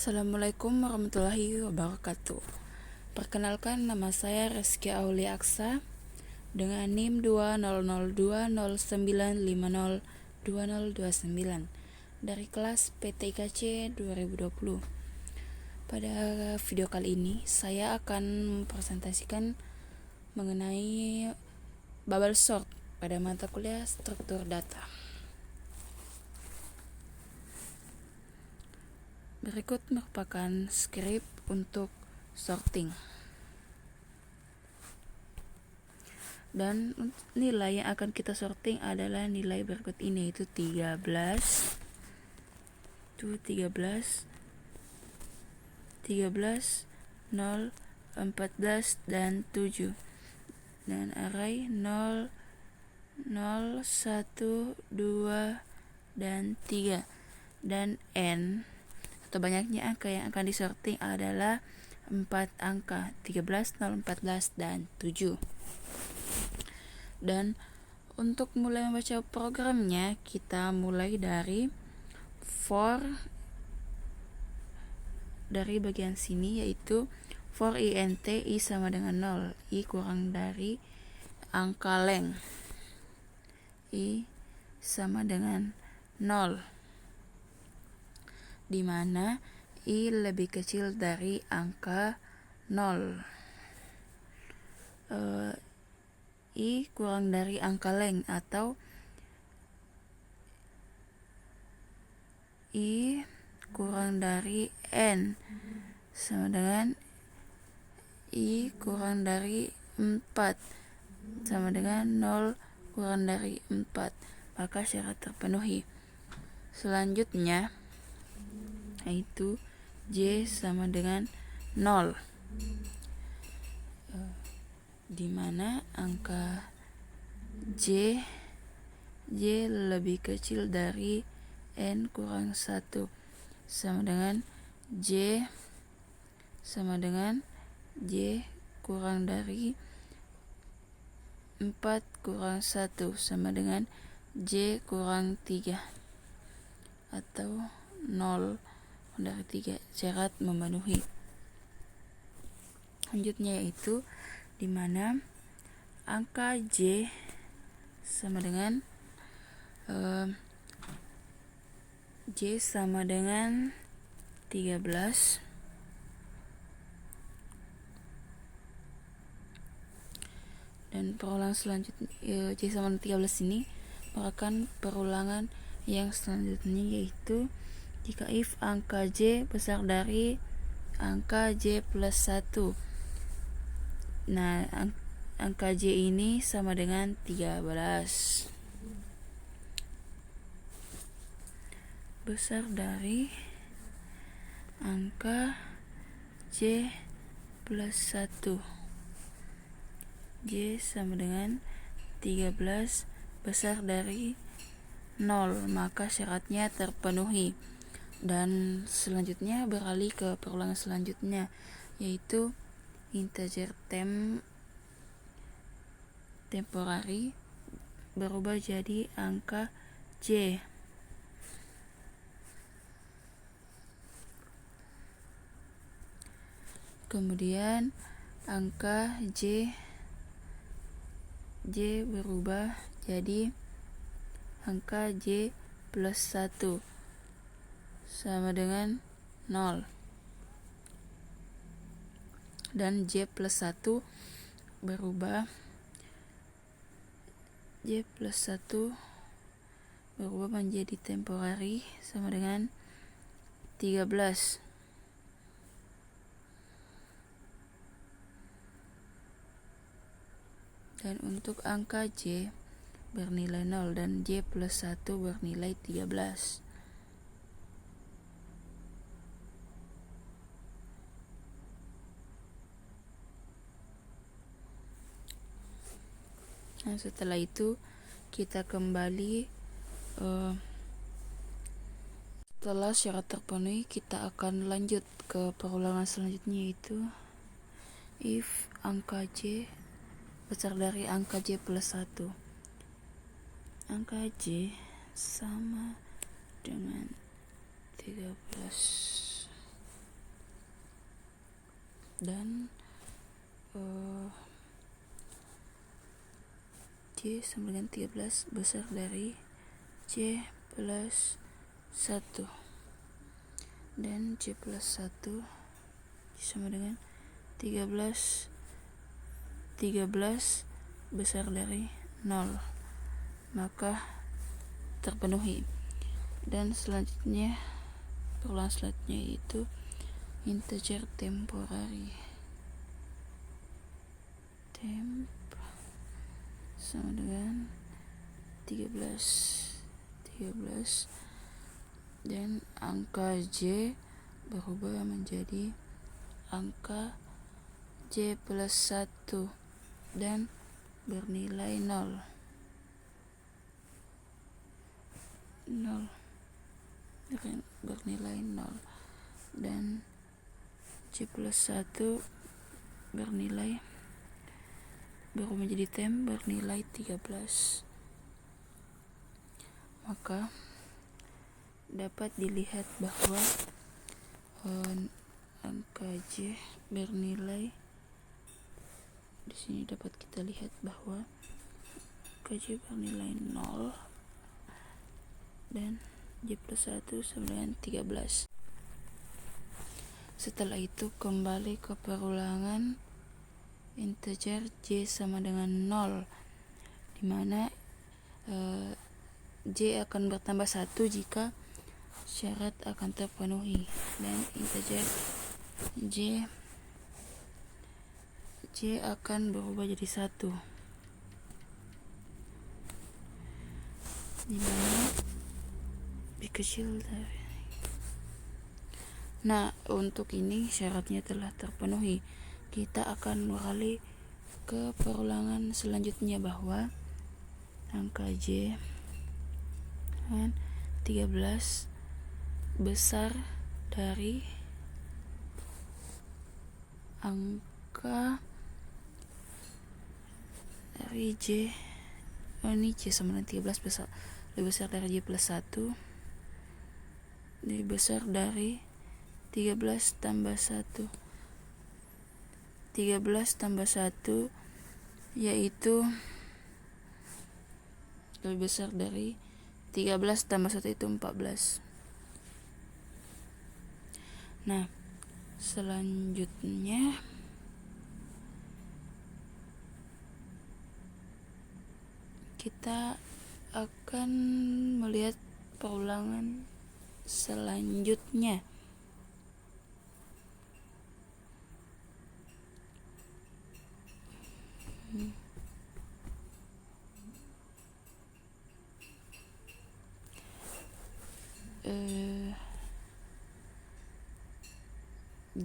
Assalamualaikum warahmatullahi wabarakatuh. Perkenalkan, nama saya Reski Aulia Aksa dengan NIM 200209502029 dari kelas PTIKC 2020. Pada video kali ini saya akan mempresentasikan mengenai bubble sort pada mata kuliah struktur data. Berikut merupakan skrip untuk sorting. Dan nilai yang akan kita sorting adalah nilai berikut ini, yaitu 13, 0, 14, dan 7. Dan array 0, 0, 1, 2, dan 3. Dan n atau banyaknya angka yang akan disorting adalah 4 angka, 13, 0, 14, dan 7. Dan untuk mulai membaca programnya, kita mulai dari dari bagian sini, yaitu for int i sama dengan 0, i kurang dari angka length, i sama dengan 0, di mana i lebih kecil dari angka 0. I kurang dari angka length atau i kurang dari n sama dengan i kurang dari 4 sama dengan 0 kurang dari 4, maka syarat terpenuhi. Selanjutnya yaitu j sama dengan 0, di mana angka j lebih kecil dari n kurang 1 sama dengan j sama dengan j kurang dari 4 kurang 1 sama dengan j kurang 3 atau 0 dari 3, syarat memenuhi. Selanjutnya yaitu di mana angka j sama dengan 13, dan perulangan selanjutnya j sama dengan 13 ini merupakan perulangan yang selanjutnya, yaitu jika if angka j besar dari angka j plus 1. Nah, angka j ini sama dengan 13. Besar dari angka j plus 1. J sama dengan 13 besar dari 0, maka syaratnya terpenuhi. Dan selanjutnya beralih ke perulangan selanjutnya, yaitu integer temporary berubah jadi angka j. Kemudian angka j berubah jadi angka j plus 1 sama dengan 0, dan j plus 1 berubah menjadi temporary sama dengan 13. Dan untuk angka j bernilai 0 dan j plus 1 bernilai 13. Nah, setelah itu kita kembali setelah syarat terpenuhi, kita akan lanjut ke perulangan selanjutnya, yaitu if angka j besar dari angka j plus 1. Angka j sama dengan 13. dan J sama dengan 13 besar dari J plus 1, dan J plus 1 sama dengan 13 besar dari 0, maka terpenuhi. Dan selanjutnya, perulangan selanjutnya yaitu integer temporary. Temp sama dengan 13 dan angka J berubah menjadi angka J plus 1 dan bernilai 0. Bernilai 0 dan J plus 1 berubah menjadi temp bernilai 13, maka dapat dilihat bahwa angka J bernilai, di sini dapat kita lihat bahwa angka J bernilai 0 dan J plus 1 sama dengan 13. Setelah itu kembali ke perulangan integer J sama dengan 0, dimana J akan bertambah 1 jika syarat akan terpenuhi, dan integer J akan berubah jadi 1, dimana lebih kecil dari. Nah, untuk ini syaratnya telah terpenuhi. Kita akan beralih ke perulangan selanjutnya bahwa angka J kan 13 besar dari angka dari J. Ini J sama dengan 13 besar, lebih besar dari J plus 1, lebih besar dari 13 tambah 1. 13 tambah 1 yaitu lebih besar dari 13 tambah 1 itu 14. Nah, selanjutnya kita akan melihat perulangan selanjutnya.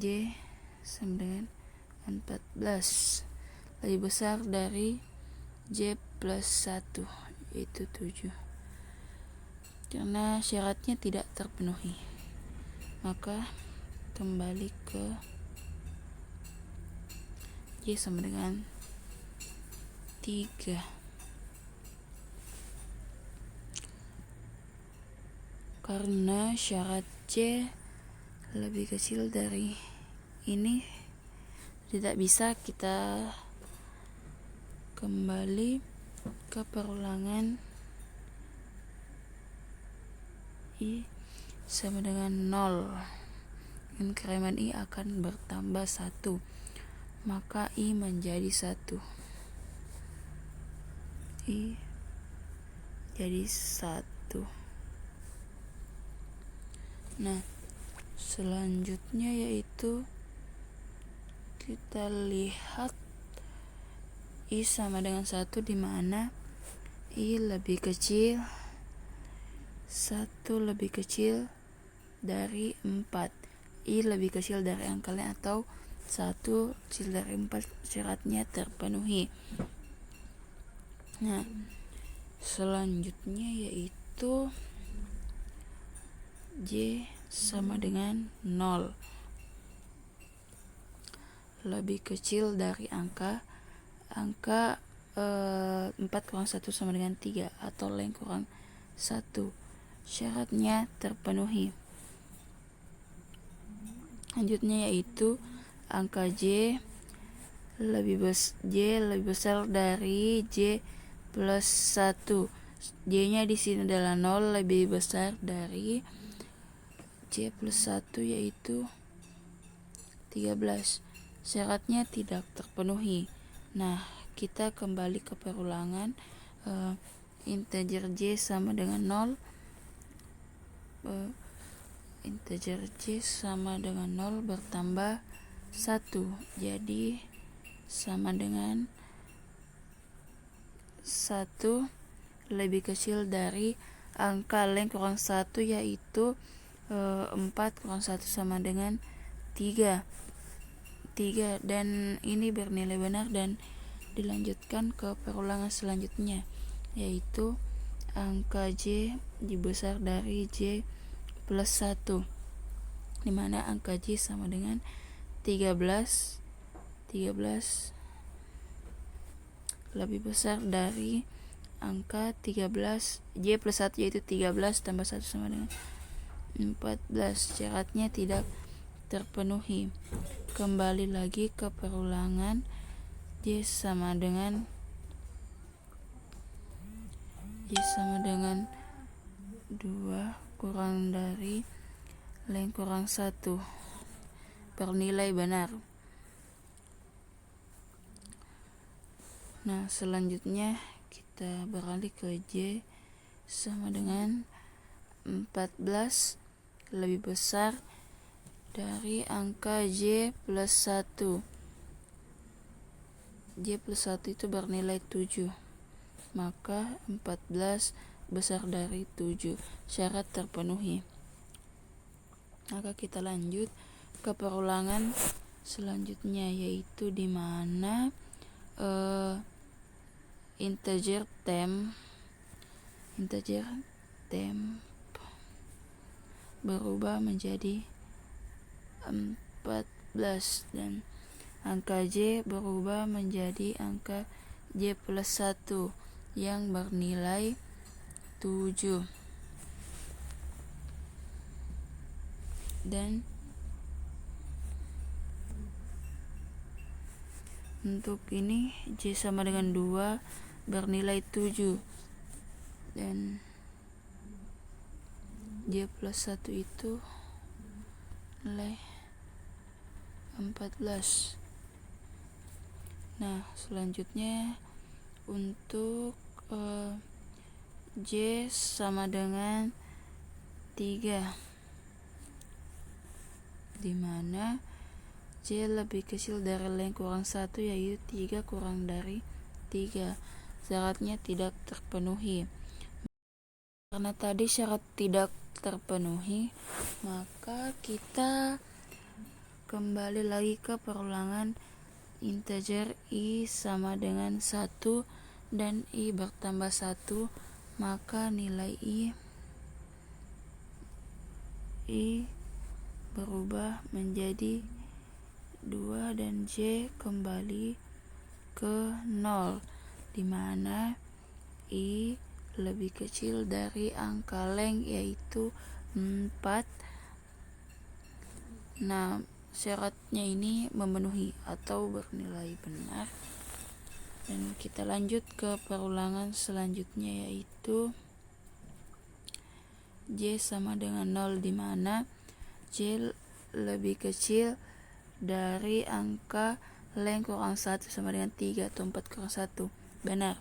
J sama dengan 14 lebih besar dari J plus 1 yaitu 7, karena syaratnya tidak terpenuhi, maka kembali ke J sama dengan 3. Karena syarat J lebih kecil dari ini, tidak bisa kita kembali ke perulangan I sama dengan 0. Inkremen I akan bertambah 1, maka I menjadi 1. I jadi 1. Nah, selanjutnya yaitu kita lihat I sama dengan 1 di mana I lebih kecil, 1 lebih kecil dari 4. I lebih kecil dari angka lain atau 1 kecil dari 4, syaratnya terpenuhi. Nah, selanjutnya yaitu J sama dengan 0 lebih kecil dari angka 4 kurang 1 sama dengan 3 atau lain kurang 1, syaratnya terpenuhi. Selanjutnya yaitu angka J lebih besar dari J plus 1. J-nya di sini adalah 0, lebih besar dari J plus 1 yaitu 13. Syaratnya tidak terpenuhi. Nah, kita kembali ke perulangan. Integer J sama dengan 0. Integer J sama dengan 0 bertambah 1. Jadi sama dengan 1 lebih kecil dari angka leng kurang 1 yaitu 4 kurang 1 sama dengan 3. Dan ini bernilai benar dan dilanjutkan ke perulangan selanjutnya, yaitu angka J lebih besar dari J plus 1, dimana angka J sama dengan 13 lebih besar dari angka 13 J plus 1 yaitu 13 tambah 1 sama dengan 14. Syaratnya tidak terpenuhi. Kembali lagi ke perulangan. J sama dengan 2 kurang dari leng kurang 1 bernilai benar. Nah, selanjutnya kita beralih ke J sama dengan 14 lebih besar dari angka J plus 1. J plus 1 itu bernilai 7, maka 14 besar dari 7. Syarat terpenuhi. Maka kita lanjut ke perulangan selanjutnya, yaitu di mana integer temp berubah menjadi 14 dan angka J berubah menjadi angka J plus 1 yang bernilai 7. Dan untuk ini J sama dengan 2 bernilai 7 dan J plus 1 itu nilai 14. Nah, selanjutnya untuk J sama dengan 3, dimana J lebih kecil dari leng kurang 1 yaitu 3 kurang dari 3. Syaratnya tidak terpenuhi. Karena tadi syarat tidak terpenuhi, maka kita kembali lagi ke perulangan integer I sama dengan 1 dan I bertambah 1, maka nilai I berubah menjadi 2 dan J kembali ke 0, dimana I lebih kecil dari angka leng yaitu 4. Nah, syaratnya ini memenuhi atau bernilai benar. Dan kita lanjut ke perulangan selanjutnya, yaitu J sama dengan 0, dimana J lebih kecil dari angka leng kurang 1 sama dengan 3 atau 4 kurang 1. Benar.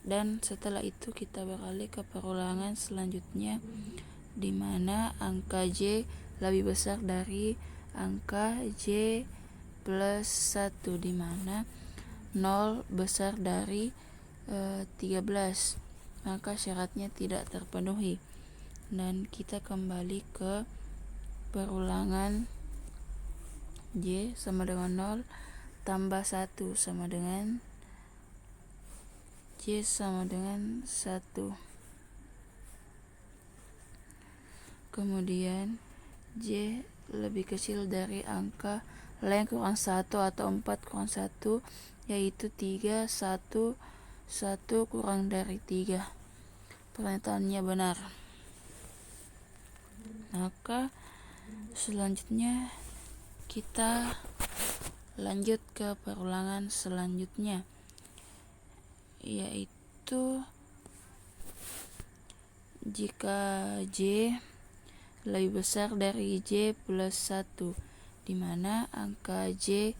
Dan setelah itu kita beralih ke perulangan selanjutnya, dimana angka J lebih besar dari angka J plus 1, dimana 0 besar dari 13, maka syaratnya tidak terpenuhi. Dan kita kembali ke perulangan J sama dengan 0 tambah 1 sama dengan J sama dengan 1. Kemudian J lebih kecil dari angka leng kurang 1 atau 4 kurang 1 yaitu 3, 1 kurang dari 3. Pernyataannya benar. Maka selanjutnya kita Lanjut ke perulangan selanjutnya, yaitu jika J lebih besar dari J plus 1, di mana angka J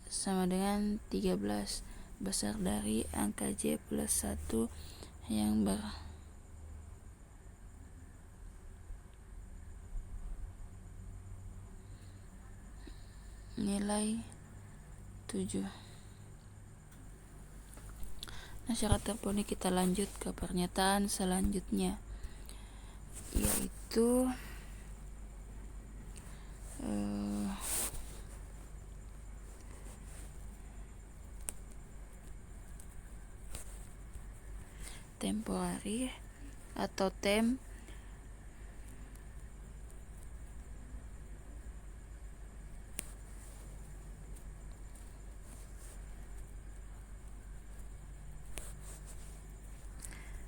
sama dengan 13, besar dari angka J plus 1 yang nilai 7. Nah, syarat terpenuhi, kita lanjut ke pernyataan selanjutnya, yaitu temporari atau tem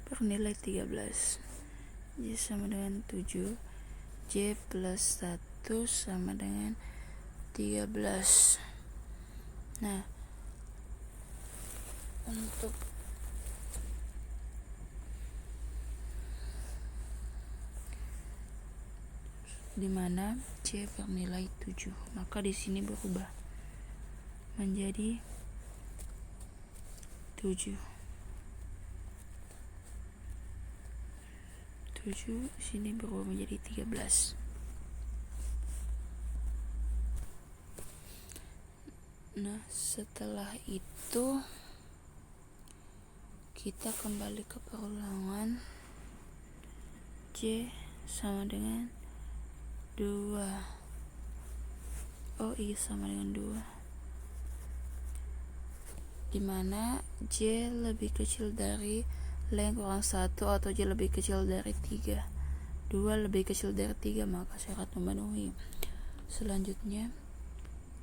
bernilai 13. J sama dengan 7, J plus 1 sama dengan 13. Nah, untuk dimana J bernilai 7, maka di sini berubah menjadi 7. 7 di sini berubah menjadi 13. Nah, setelah itu kita kembali ke perulangan. J sama dengan 2. I sama dengan 2, dimana J lebih kecil dari leng kurang 1 atau J lebih kecil dari 3. 2 lebih kecil dari 3, maka syarat memenuhi. Selanjutnya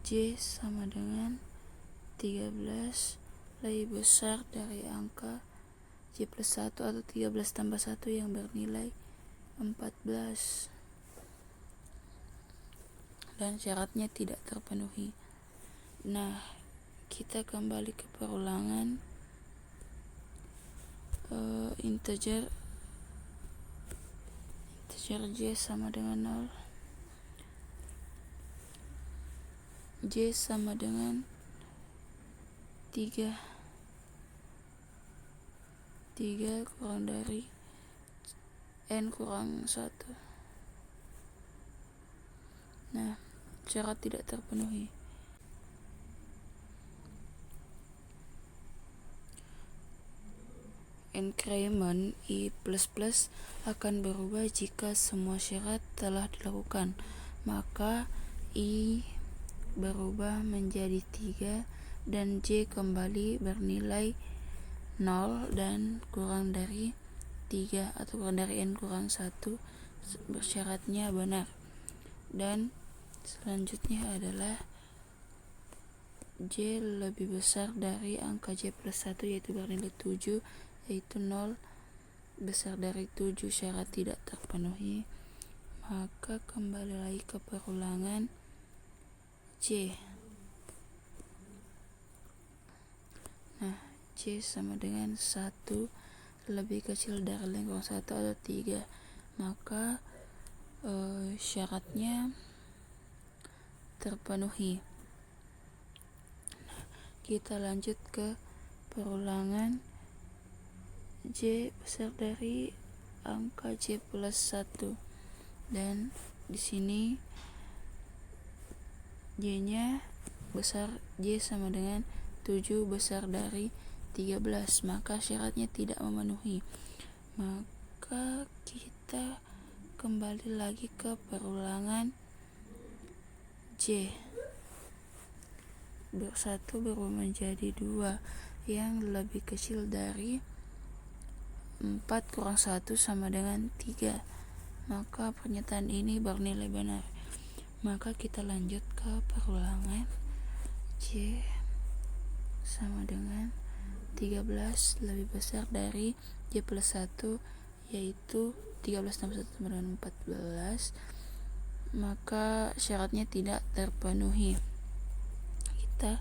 J sama dengan 13 lebih besar dari angka J plus 1 atau 13 tambah 1 yang bernilai 14, dan syaratnya tidak terpenuhi. Nah, kita kembali ke perulangan. Integer J sama dengan 0. J sama dengan 3 kurang dari N kurang 1. Nah, syarat tidak terpenuhi. Increment I++ akan berubah jika semua syarat telah dilakukan, maka I berubah menjadi 3 dan J kembali bernilai 0 dan kurang dari 3 atau kurang dari N kurang 1, bersyaratnya benar. Dan selanjutnya adalah J lebih besar dari angka J plus 1 yaitu bernilai 7, yaitu 0 besar dari 7, syarat tidak terpenuhi. Maka kembali lagi ke perulangan J. Nah, J sama dengan 1 lebih kecil dari leng kurang 1 atau 3, maka syaratnya terpenuhi. Kita lanjut ke perulangan J besar dari angka J plus 1, dan di sini J-nya besar, J sama dengan 7 besar dari 13, maka syaratnya tidak memenuhi. Maka kita kembali lagi ke perulangan J. 1 berubah menjadi 2 yang lebih kecil dari 4 kurang 1 sama dengan 3, maka pernyataan ini bernilai benar. Maka kita lanjut ke perulangan J sama dengan 13 lebih besar dari J plus 1, yaitu 13 tambah 1 sama dengan 14, maka syaratnya tidak terpenuhi. kita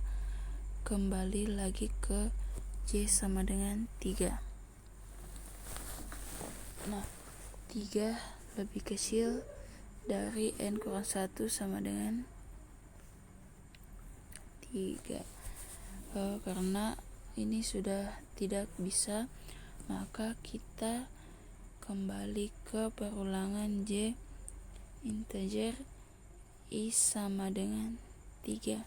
kembali lagi ke J sama dengan 3. Nah, 3 lebih kecil dari N kurang 1 sama dengan 3. Karena ini sudah tidak bisa, maka kita kembali ke perulangan J integer I sama dengan 3.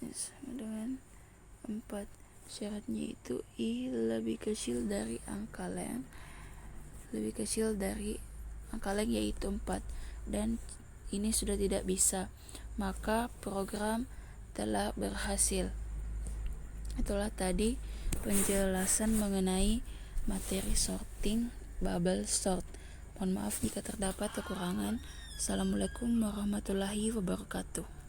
Sama dengan 4. Syaratnya itu I lebih kecil dari angka leng, yaitu 4, dan ini sudah tidak bisa, maka program telah berhasil. Itulah tadi penjelasan mengenai materi sorting bubble sort. Mohon maaf jika terdapat kekurangan. Assalamualaikum warahmatullahi wabarakatuh.